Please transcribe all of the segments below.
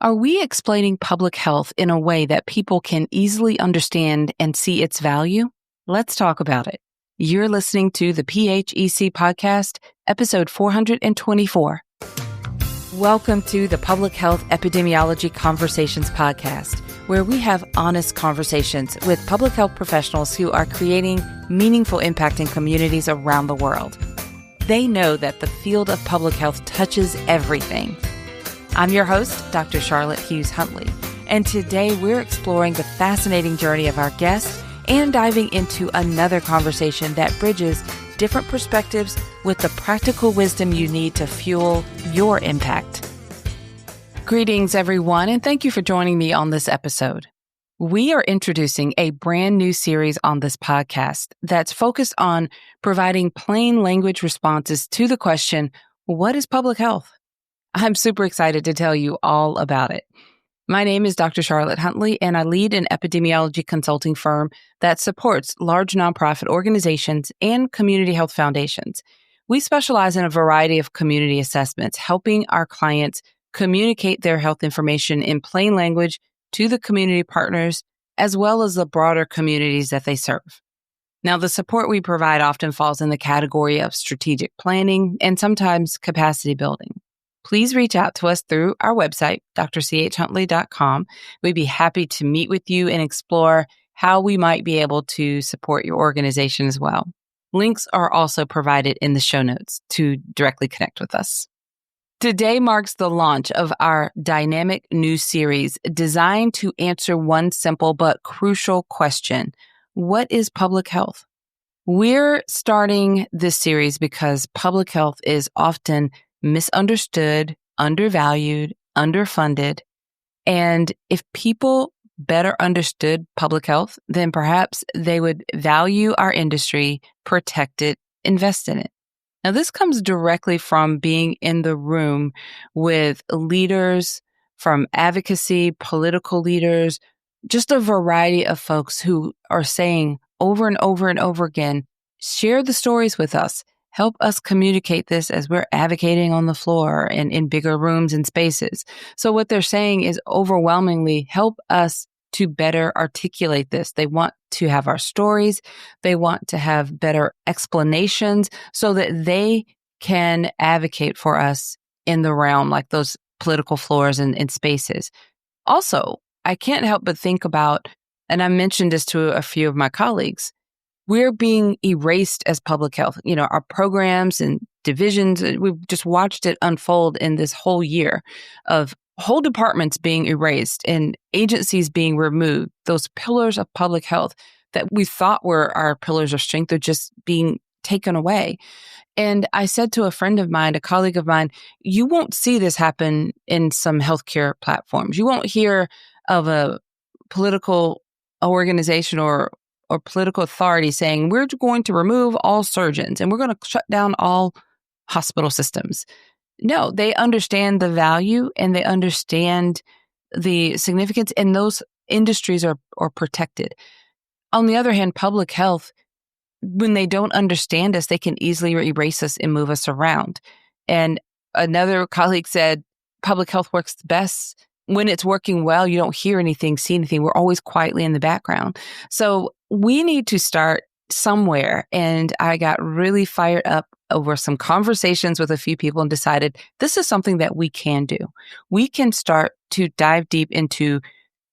Are we explaining public health in a way that people can easily understand and see its value? Let's talk about it. You're listening to the PHEC podcast, episode 424. Welcome to the Public Health Epidemiology Conversations podcast, where we have honest conversations with public health professionals who are creating meaningful impact in communities around the world. They know that the field of public health touches everything. I'm your host, Dr. Charlotte Hughes Huntley, and today we're exploring the fascinating journey of our guests and diving into another conversation that bridges different perspectives with the practical wisdom you need to fuel your impact. Greetings, everyone, and thank you for joining me on this episode. We are introducing a brand new series on this podcast that's focused on providing plain language responses to the question, what is public health? I'm super excited to tell you all about it. My name is Dr. Charlotte Huntley, and I lead an epidemiology consulting firm that supports large nonprofit organizations and community health foundations. We specialize in a variety of community assessments, helping our clients communicate their health information in plain language to the community partners, as well as the broader communities that they serve. Now, the support we provide often falls in the category of strategic planning and sometimes capacity building. Please reach out to us through our website, drchuntley.com. We'd be happy to meet with you and explore how we might be able to support your organization as well. Links are also provided in the show notes to directly connect with us. Today marks the launch of our dynamic new series designed to answer one simple but crucial question. What is public health? We're starting this series because public health is often misunderstood, undervalued, underfunded. And if people better understood public health, then perhaps they would value our industry, protect it, invest in it. Now, this comes directly from being in the room with leaders from advocacy, political leaders, just a variety of folks who are saying over and over and over again, share the stories with us. Help us communicate this as we're advocating on the floor and in bigger rooms and spaces. So what they're saying is overwhelmingly help us to better articulate this. They want to have our stories. They want to have better explanations so that they can advocate for us in the realm like those political floors and spaces. Also, I can't help but think about, and I mentioned this to a few of my colleagues, we're being erased as public health. You know, our programs and divisions, we've just watched it unfold in this whole year of whole departments being erased and agencies being removed. Those pillars of public health that we thought were our pillars of strength are just being taken away. And I said to a friend of mine, a colleague of mine, you won't see this happen in some healthcare platforms. You won't hear of a political organization or political authority saying, we're going to remove all surgeons and we're going to shut down all hospital systems. No, they understand the value and they understand the significance, and those industries are protected. On the other hand, public health, when they don't understand us, they can easily erase us and move us around. And another colleague said, public health works best when it's working well. You don't hear anything, see anything. We're always quietly in the background. So we need to start somewhere. And I got really fired up over some conversations with a few people and decided this is something that we can do. We can start to dive deep into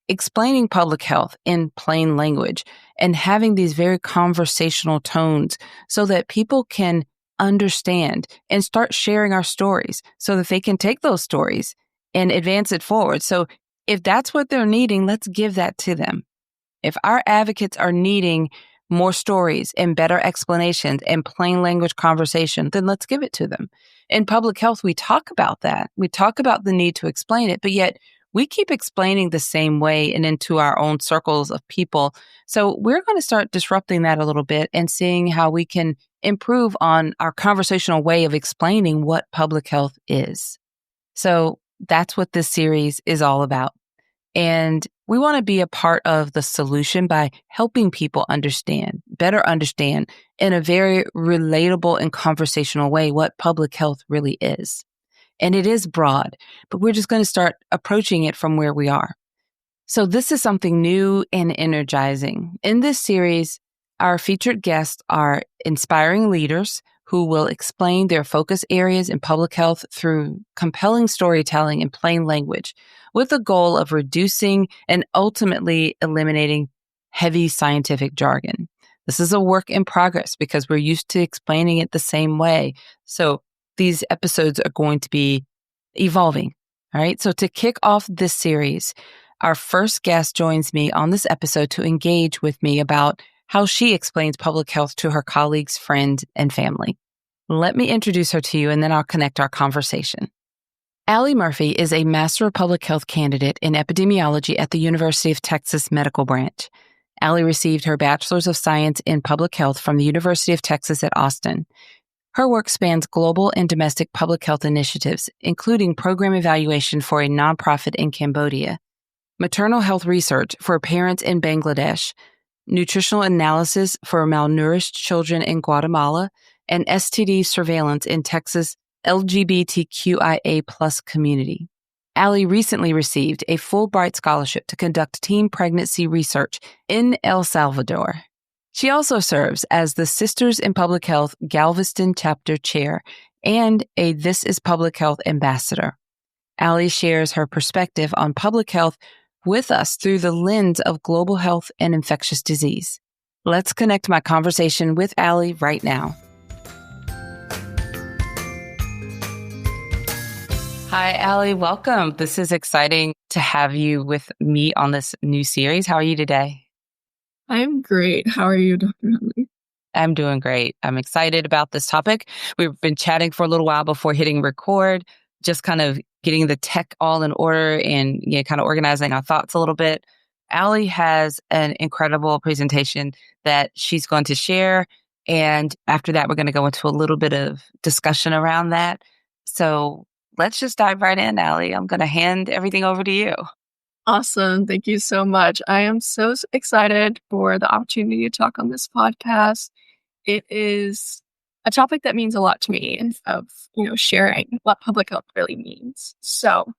explaining public health in plain language and having these very conversational tones so that people can understand and start sharing our stories so that they can take those stories and advance it forward. So if that's what they're needing, let's give that to them. If our advocates are needing more stories and better explanations and plain language conversation, then let's give it to them. In public health, we talk about that. We talk about the need to explain it, but yet we keep explaining the same way and into our own circles of people. So we're going to start disrupting that a little bit and seeing how we can improve on our conversational way of explaining what public health is. So that's what this series is all about. And we want to be a part of the solution by helping people better understand in a very relatable and conversational way what public health really is. And it is broad, but we're just going to start approaching it from where we are. So this is something new and energizing. In this series, our featured guests are inspiring leaders who will explain their focus areas in public health through compelling storytelling in plain language, with the goal of reducing and ultimately eliminating heavy scientific jargon. This is a work in progress because we're used to explaining it the same way. So these episodes are going to be evolving. All right. So to kick off this series, our first guest joins me on this episode to engage with me about how she explains public health to her colleagues, friends, and family. Let me introduce her to you, and then I'll connect our conversation. Allie Murphy is a Master of Public Health candidate in Epidemiology at the University of Texas Medical Branch. Allie received her Bachelor's of Science in Public Health from the University of Texas at Austin. Her work spans global and domestic public health initiatives, including program evaluation for a nonprofit in Cambodia, maternal health research for parents in Bangladesh, nutritional analysis for malnourished children in Guatemala, and STD surveillance in Texas LGBTQIA+ community. Allie recently received a Fulbright scholarship to conduct teen pregnancy research in El Salvador. She also serves as the Sisters in Public Health Galveston Chapter Chair and a This is Public Health Ambassador. Allie shares her perspective on public health with us through the lens of global health and infectious disease. Let's connect my conversation with Allie right now. Hi, Allie. Welcome. This is exciting to have you with me on this new series. How are you today? I'm great. How are you, Dr. Huntley? I'm doing great. I'm excited about this topic. We've been chatting for a little while before hitting record, just kind of getting the tech all in order and kind of organizing our thoughts a little bit. Allie has an incredible presentation that she's going to share. And after that, we're going to go into a little bit of discussion around that. So let's just dive right in, Allie. I'm going to hand everything over to you. Awesome. Thank you so much. I am so excited for the opportunity to talk on this podcast. It is a topic that means a lot to me and of, sharing what public health really means. So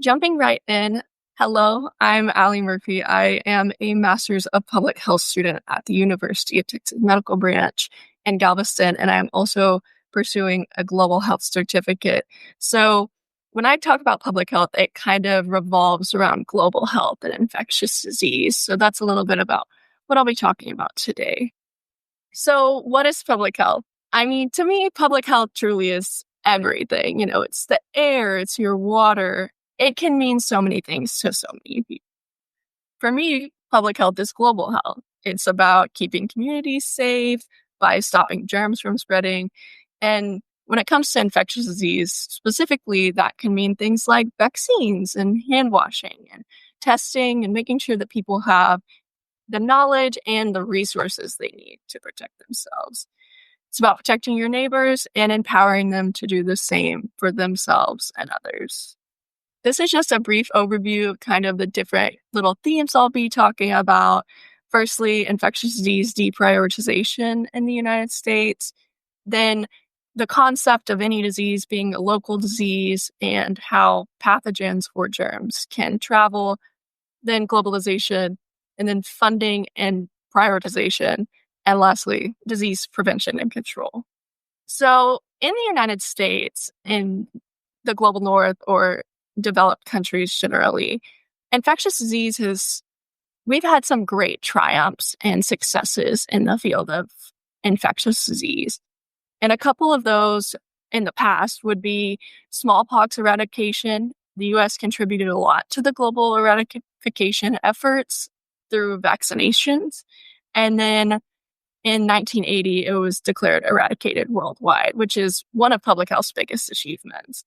jumping right in, hello, I'm Allie Murphy. I am a Master's of Public Health student at the University of Texas Medical Branch in Galveston, and I am also pursuing a global health certificate. So when I talk about public health, it kind of revolves around global health and infectious disease. So that's a little bit about what I'll be talking about today. So what is public health? I mean, to me, public health truly is everything. It's the air, it's your water. It can mean so many things to so many people. For me, public health is global health. It's about keeping communities safe by stopping germs from spreading. And when it comes to infectious disease, specifically, that can mean things like vaccines and hand washing and testing and making sure that people have the knowledge and the resources they need to protect themselves. It's about protecting your neighbors and empowering them to do the same for themselves and others. This is just a brief overview of kind of the different little themes I'll be talking about. Firstly, infectious disease deprioritization in the United States. Then the concept of any disease being a local disease and how pathogens or germs can travel. Then globalization, and then funding and prioritization. And lastly, disease prevention and control. So in the United States, in the global north or developed countries generally, infectious disease we've had some great triumphs and successes in the field of infectious disease. And a couple of those in the past would be smallpox eradication. The U.S. contributed a lot to the global eradication efforts through vaccinations. And then in 1980, it was declared eradicated worldwide, which is one of public health's biggest achievements.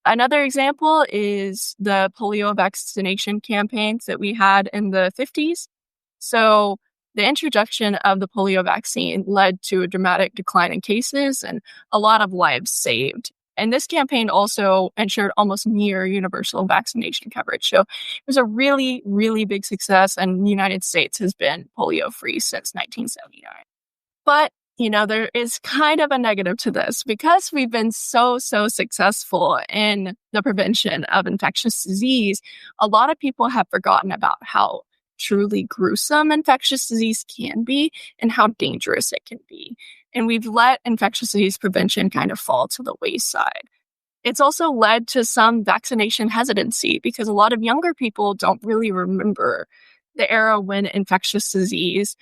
Another example is the polio vaccination campaigns that we had in the 50s. So the introduction of the polio vaccine led to a dramatic decline in cases and a lot of lives saved. And this campaign also ensured almost near universal vaccination coverage. So it was a really, really big success, and the United States has been polio-free since 1979. But there is kind of a negative to this because we've been so successful in the prevention of infectious disease. A lot of people have forgotten about how truly gruesome infectious disease can be and how dangerous it can be. And we've let infectious disease prevention kind of fall to the wayside. It's also led to some vaccination hesitancy because a lot of younger people don't really remember the era when infectious disease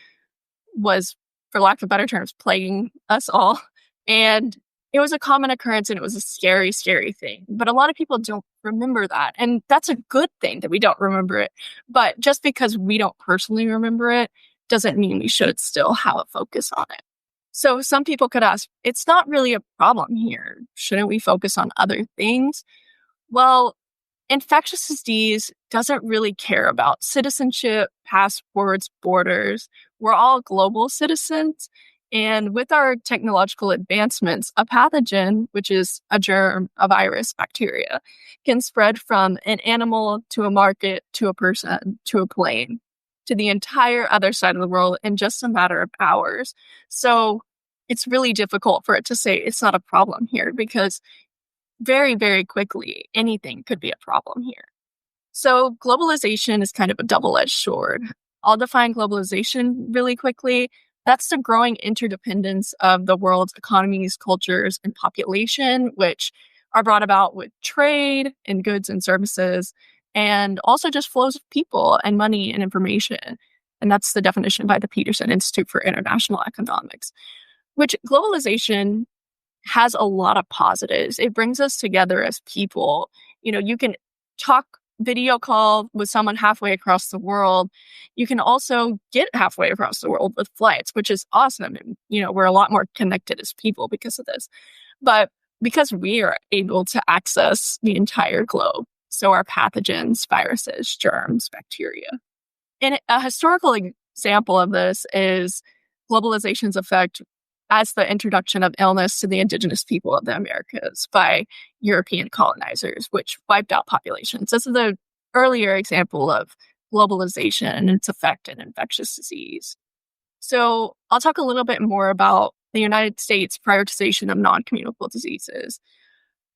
was, for lack of better terms, plaguing us all. And it was a common occurrence and it was a scary thing. But a lot of people don't remember that. And that's a good thing that we don't remember it. But just because we don't personally remember it doesn't mean we should still have a focus on it. So some people could ask, it's not really a problem here. Shouldn't we focus on other things? Well, infectious disease doesn't really care about citizenship, passports, borders. We're all global citizens. And with our technological advancements, a pathogen, which is a germ, a virus, bacteria, can spread from an animal to a market to a person to a plane to the entire other side of the world in just a matter of hours. So it's really difficult for it to say it's not a problem here because very quickly, anything could be a problem here. So globalization is kind of a double-edged sword. I'll define globalization really quickly. That's the growing interdependence of the world's economies, cultures, and population, which are brought about with trade in goods and services, and also just flows of people and money and information. And that's the definition by the Peterson Institute for International Economics, which globalization has a lot of positives. It brings us together as people. You can talk video call with someone halfway across the world. You can also get halfway across the world with flights, which is awesome. And, we're a lot more connected as people because of this. But because we are able to access the entire globe, so are pathogens, viruses, germs, bacteria. And a historical example of this is globalization's effect as the introduction of illness to the indigenous people of the Americas by European colonizers, which wiped out populations. This is the earlier example of globalization and its effect in infectious disease. So I'll talk a little bit more about the United States' prioritization of non-communicable diseases.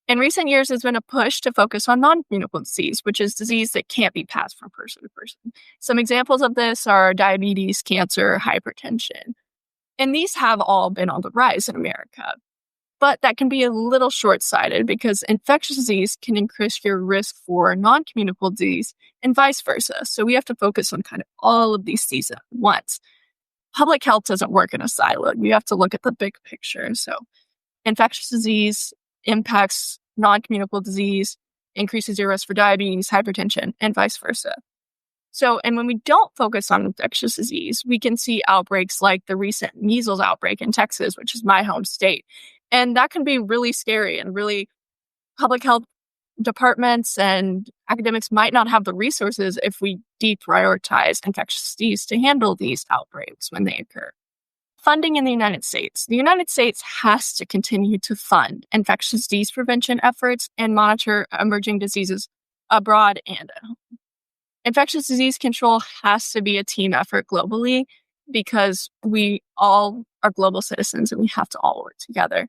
In recent years, there's been a push to focus on non-communicable disease, which is disease that can't be passed from person to person. Some examples of this are diabetes, cancer, hypertension. And these have all been on the rise in America. But that can be a little short-sighted because infectious disease can increase your risk for non-communicable disease and vice versa. So we have to focus on kind of all of these diseases at once. Public health doesn't work in a silo. You have to look at the big picture. So infectious disease impacts non-communicable disease, increases your risk for diabetes, hypertension, and vice versa. So, and when we don't focus on infectious disease, we can see outbreaks like the recent measles outbreak in Texas, which is my home state. And that can be really scary, and really public health departments and academics might not have the resources if we deprioritize infectious disease to handle these outbreaks when they occur. Funding in the United States. The United States has to continue to fund infectious disease prevention efforts and monitor emerging diseases abroad and at home. Infectious disease control has to be a team effort globally because we all are global citizens and we have to all work together.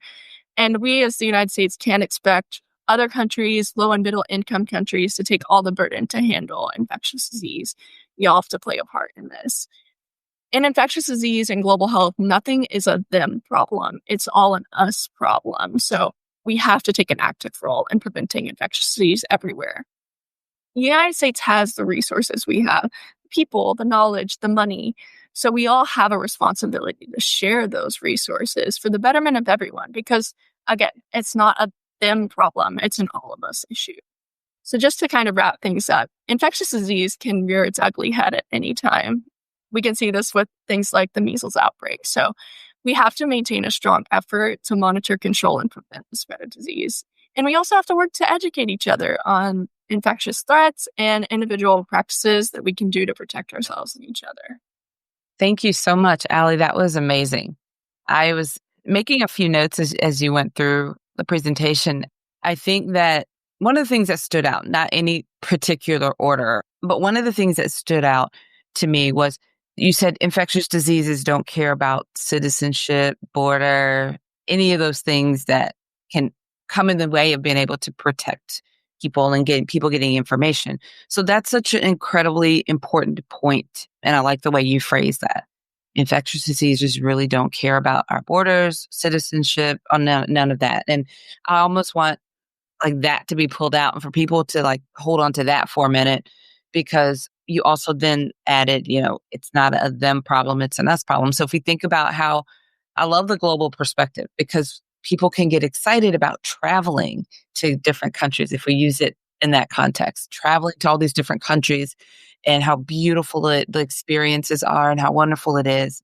And we as the United States can't expect other countries, low and middle income countries, to take all the burden to handle infectious disease. We all have to play a part in this. In infectious disease and global health, nothing is a them problem. It's all an us problem. So we have to take an active role in preventing infectious disease everywhere. The United States has the resources we have, people, the knowledge, the money. So we all have a responsibility to share those resources for the betterment of everyone because, again, it's not a them problem. It's an all of us issue. So just to kind of wrap things up, infectious disease can rear its ugly head at any time. We can see this with things like the measles outbreak. So we have to maintain a strong effort to monitor, control, and prevent the spread of disease. And we also have to work to educate each other on infectious threats and individual practices that we can do to protect ourselves and each other. Thank you so much, Allie. That was amazing. I was making a few notes as you went through the presentation. I think that one of the things that stood out, not any particular order, but one of the things that stood out to me was You said infectious diseases don't care about citizenship, border, any of those things that can come in the way of being able to protect people and getting people getting information. So that's such an incredibly important point. And I like the way you phrase that. Infectious diseases really don't care about our borders, citizenship, or none of that. And I almost want like that to be pulled out and for people to like hold on to that for a minute, because you also then added, it's not a them problem, it's an us problem. So if we think about how I love the global perspective, because people can get excited about traveling to different countries if we use it in that context, traveling to all these different countries and how beautiful the experiences are and how wonderful it is.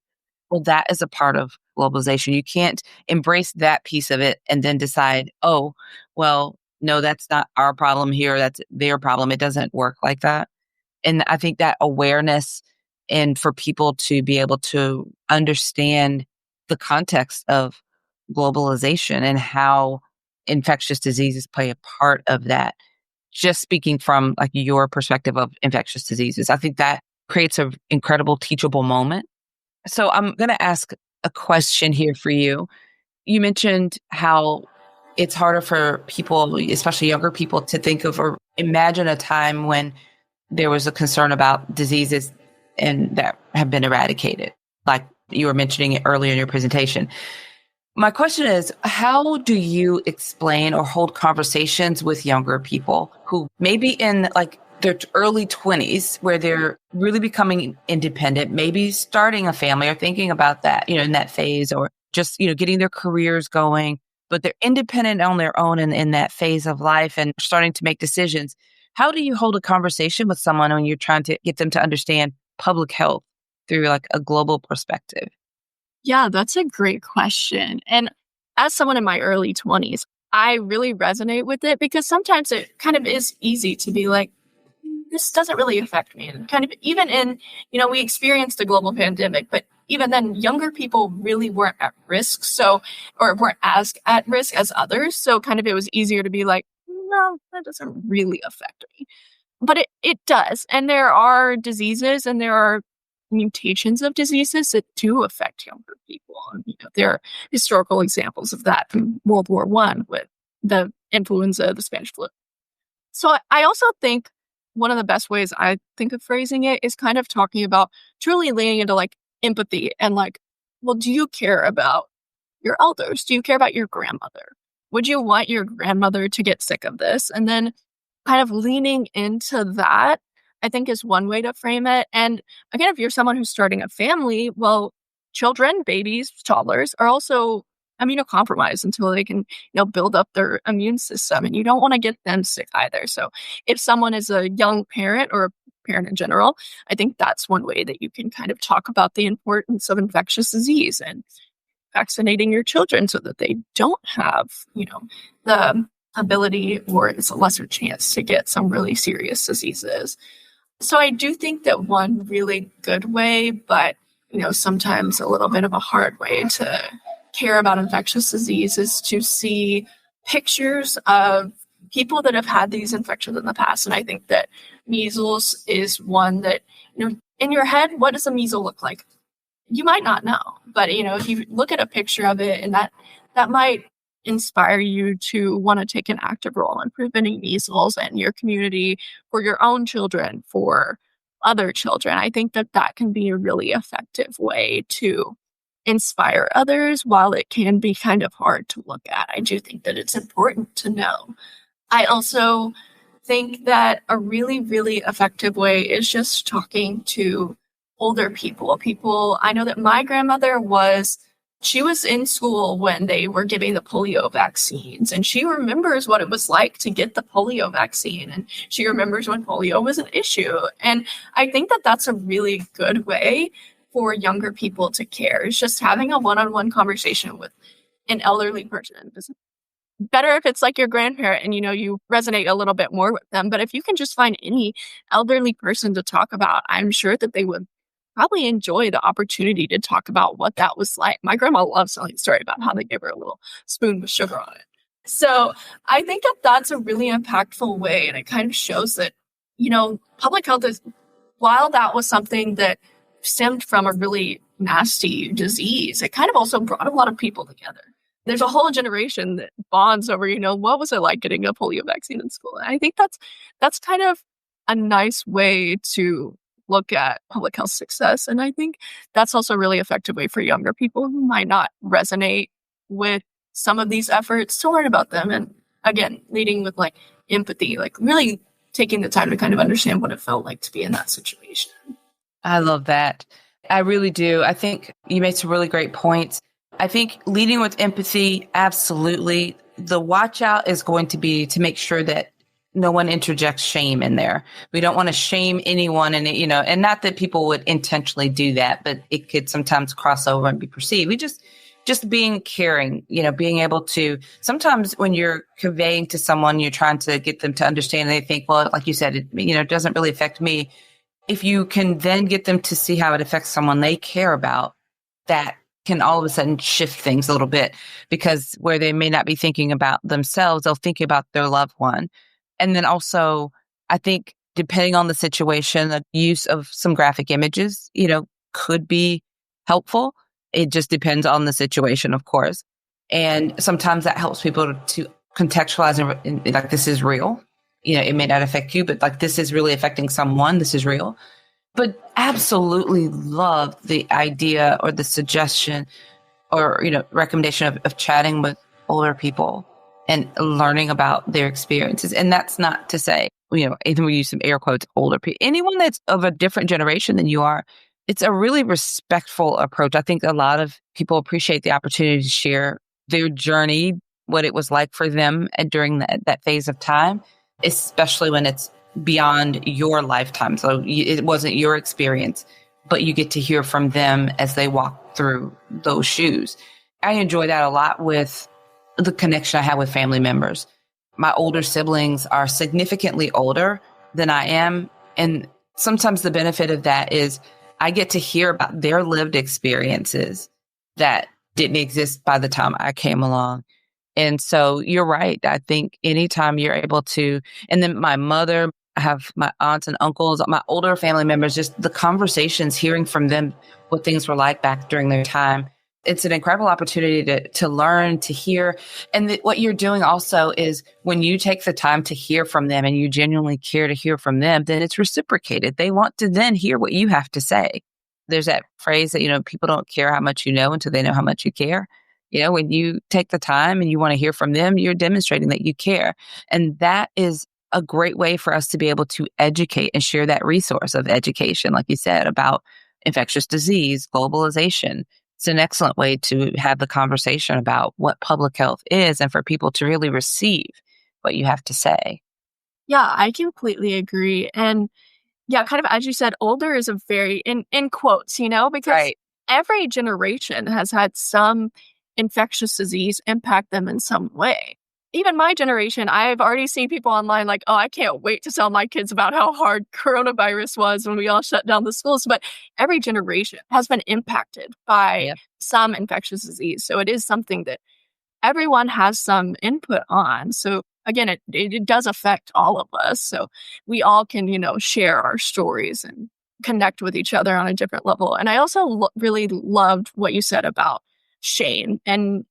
Well, that is a part of globalization. You can't embrace that piece of it and then decide, oh, well, no, that's not our problem here. That's their problem. It doesn't work like that. And I think that awareness and for people to be able to understand the context of globalization and how infectious diseases play a part of that, just speaking from like your perspective of infectious diseases, I think that creates an incredible teachable moment. So I'm going to ask a question here for you. You mentioned how it's harder for people, especially younger people, to think of or imagine a time when there was a concern about diseases and that have been eradicated, like you were mentioning it earlier in your presentation. My question is, how do you explain or hold conversations with younger people who maybe in like their early 20s where they're really becoming independent, maybe starting a family or thinking about that, in that phase, or just, getting their careers going, but they're independent on their own in that phase of life and starting to make decisions. How do you hold a conversation with someone when you're trying to get them to understand public health through like a global perspective? Yeah, that's a great question. And as someone in my early 20s, I really resonate with it because sometimes it kind of is easy to be like, this doesn't really affect me. And kind of even in, we experienced a global pandemic, but even then younger people really weren't at risk. So, or weren't as at risk as others. So kind of it was easier to be like, no, that doesn't really affect me. But it does. And there are diseases and there are mutations of diseases that do affect younger people. And, there are historical examples of that from World War I with the influenza, the Spanish flu. So I also think one of the best ways I think of phrasing it is kind of talking about truly leaning into like empathy and like, well, do you care about your elders? Do you care about your grandmother? Would you want your grandmother to get sick of this? And then kind of leaning into that, I think is one way to frame it. And again, if you're someone who's starting a family, well, children, babies, toddlers are also immunocompromised until they can, build up their immune system. And you don't want to get them sick either. So if someone is a young parent or a parent in general, I think that's one way that you can kind of talk about the importance of infectious disease and vaccinating your children so that they don't have, the ability or it's a lesser chance to get some really serious diseases. So I do think that one really good way, but, sometimes a little bit of a hard way to care about infectious disease is to see pictures of people that have had these infections in the past. And I think that measles is one that, in your head, what does a measles look like? You might not know, but, if you look at a picture of it and that might inspire you to want to take an active role in preventing measles in your community, for your own children, for other children. I think that can be a really effective way to inspire others while it can be kind of hard to look at. I do think that it's important to know. I also think that a really, really effective way is just talking to older people. I know that my grandmother she was in school when they were giving the polio vaccines, and she remembers what it was like to get the polio vaccine, and she remembers when polio was an issue. And I think that that's a really good way for younger people to care, is just having a one-on-one conversation with an elderly person. It's better if it's like your grandparent and, you resonate a little bit more with them. But if you can just find any elderly person to talk about, I'm sure that they would probably enjoy the opportunity to talk about what that was like. My grandma loves telling a story about how they gave her a little spoon with sugar on it. So I think that that's a really impactful way. And it kind of shows that, public health is, while that was something that stemmed from a really nasty disease. It kind of also brought a lot of people together. There's a whole generation that bonds over, what was it like getting a polio vaccine in school? And I think that's kind of a nice way to look at public health success. And I think that's also a really effective way for younger people who might not resonate with some of these efforts to learn about them. And again, leading with like empathy, like really taking the time to kind of understand what it felt like to be in that situation. I love that. I really do. I think you made some really great points. I think leading with empathy, absolutely. The watch out is going to be to make sure that no one interjects shame in there. We don't want to shame anyone, and not that people would intentionally do that, but it could sometimes cross over and be perceived. We just being caring, being able to, sometimes when you're conveying to someone, you're trying to get them to understand, they think, well, like you said, it doesn't really affect me. If you can then get them to see how it affects someone they care about, that can all of a sudden shift things a little bit, because where they may not be thinking about themselves, they'll think about their loved one. And then also, I think depending on the situation, the use of some graphic images, could be helpful. It just depends on the situation, of course. And sometimes that helps people to contextualize and like, this is real. It may not affect you, but like, this is really affecting someone. This is real. But absolutely love the idea or the suggestion or, recommendation of chatting with older people and learning about their experiences. And that's not to say, even we use some air quotes, older people, anyone that's of a different generation than you are. It's a really respectful approach. I think a lot of people appreciate the opportunity to share their journey, what it was like for them during that phase of time, especially when it's beyond your lifetime. So it wasn't your experience, but you get to hear from them as they walk through those shoes. I enjoy that a lot with the connection I have with family members. My older siblings are significantly older than I am. And sometimes the benefit of that is I get to hear about their lived experiences that didn't exist by the time I came along. And so you're right. I think anytime you're able to, and then my mother, I have my aunts and uncles, my older family members, just the conversations, hearing from them what things were like back during their time. It's an incredible opportunity to learn, to hear. And what you're doing also is when you take the time to hear from them and you genuinely care to hear from them, then it's reciprocated. They want to then hear what you have to say. There's that phrase that, people don't care how much you know until they know how much you care. When you take the time and you want to hear from them, you're demonstrating that you care. And that is a great way for us to be able to educate and share that resource of education, like you said, about infectious disease, globalization. It's an excellent way to have the conversation about what public health is and for people to really receive what you have to say. Yeah, I completely agree. And yeah, kind of as you said, older is a very, in quotes, because Right. every generation has had some infectious disease impact them in some way. Even my generation, I've already seen people online like, oh, I can't wait to tell my kids about how hard coronavirus was when we all shut down the schools. But every generation has been impacted by some infectious disease. So it is something that everyone has some input on. So again, it does affect all of us. So we all can, share our stories and connect with each other on a different level. And I also really loved what you said about shame. And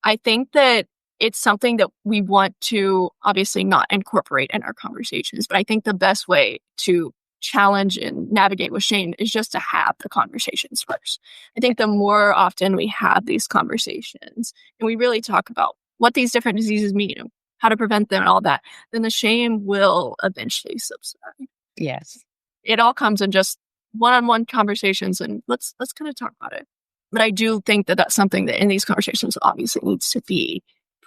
I think that it's something that we want to obviously not incorporate in our conversations. But I think the best way to challenge and navigate with shame is just to have the conversations first. I think the more often we have these conversations and we really talk about what these different diseases mean, how to prevent them and all that, then the shame will eventually subside. Yes. It all comes in just one-on-one conversations, and let's kind of talk about it. But I do think that that's something that in these conversations obviously needs to be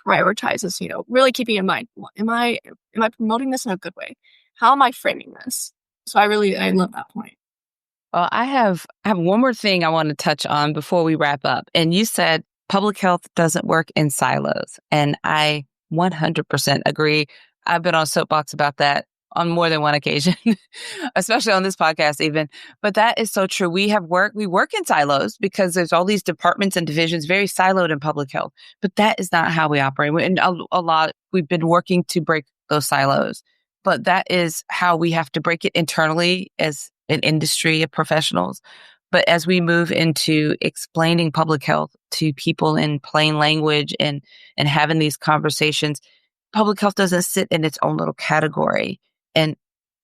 prioritizes, really keeping in mind, am I promoting this in a good way? How am I framing this? So I love that point. Well, I have one more thing I want to touch on before we wrap up. And you said public health doesn't work in silos. And I 100% agree. I've been on a soapbox about that on more than one occasion, especially on this podcast even. But that is so true. We work in silos because there's all these departments and divisions, very siloed in public health. But that is not how we operate. And we've been working to break those silos. But that is how we have to break it internally as an industry of professionals. But as we move into explaining public health to people in plain language and having these conversations, public health doesn't sit in its own little category. And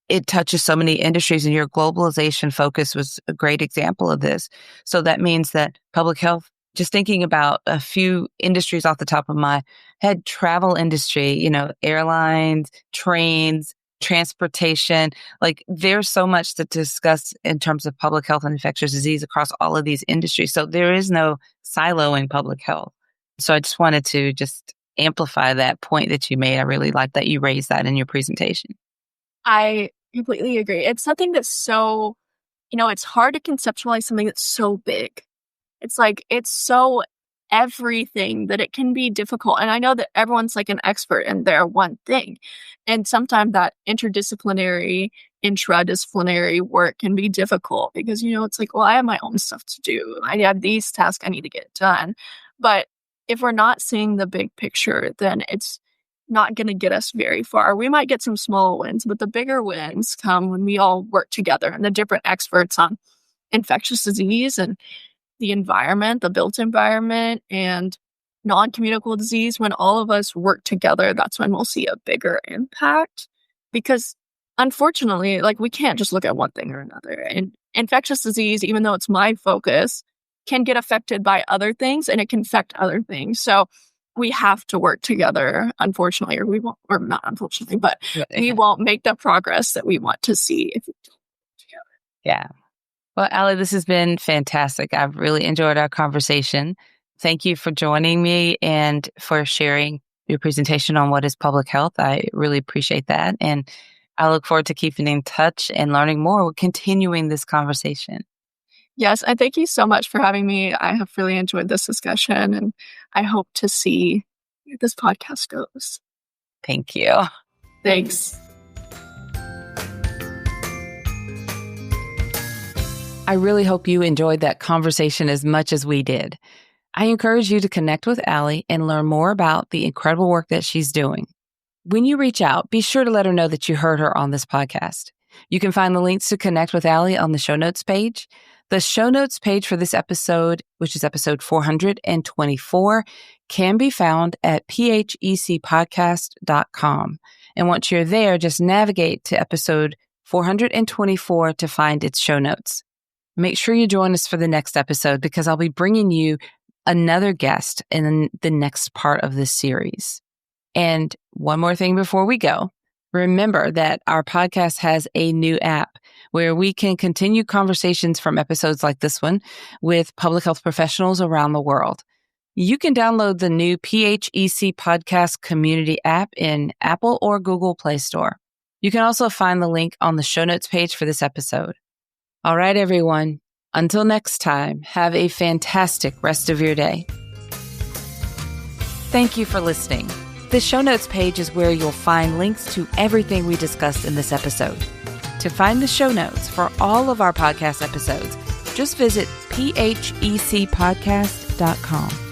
it touches so many industries, and your globalization focus was a great example of this. So that means that public health, just thinking about a few industries off the top of my head, travel industry, airlines, trains, transportation, like there's so much to discuss in terms of public health and infectious disease across all of these industries. So there is no siloing public health. So I just wanted to just amplify that point that you made. I really like that you raised that in your presentation. I completely agree. It's something that's so, it's hard to conceptualize something that's so big. It's like, it's so everything that it can be difficult. And I know that everyone's like an expert in their one thing. And sometimes that interdisciplinary, intradisciplinary work can be difficult because, it's like, well, I have my own stuff to do. I have these tasks I need to get done. But if we're not seeing the big picture, then it's not going to get us very far. We might get some small wins, but the bigger wins come when we all work together and the different experts on infectious disease and the environment, the built environment, and non-communicable disease. When all of us work together, that's when we'll see a bigger impact. Because unfortunately, like we can't just look at one thing or another. And infectious disease, even though it's my focus, can get affected by other things and it can affect other things. So we have to work together, unfortunately, or we won't, or not unfortunately, but we won't make the progress that we want to see if we don't work together. Yeah. Well, Allie, this has been fantastic. I've really enjoyed our conversation. Thank you for joining me and for sharing your presentation on what is public health. I really appreciate that. And I look forward to keeping in touch and learning more. We're continuing this conversation. Yes, and thank you so much for having me. I have really enjoyed this discussion, and I hope to see where this podcast goes. Thank you. Thanks. I really hope you enjoyed that conversation as much as we did. I encourage you to connect with Allie and learn more about the incredible work that she's doing. When you reach out, be sure to let her know that you heard her on this podcast. You can find the links to connect with Allie on the show notes page. The show notes page for this episode, which is episode 424, can be found at phecpodcast.com. And once you're there, just navigate to episode 424 to find its show notes. Make sure you join us for the next episode because I'll be bringing you another guest in the next part of this series. And one more thing before we go. Remember that our podcast has a new app where we can continue conversations from episodes like this one with public health professionals around the world. You can download the new PHEC Podcast Community app in Apple or Google Play Store. You can also find the link on the show notes page for this episode. All right, everyone. Until next time, have a fantastic rest of your day. Thank you for listening. The show notes page is where you'll find links to everything we discussed in this episode. To find the show notes for all of our podcast episodes, just visit phecpodcast.com.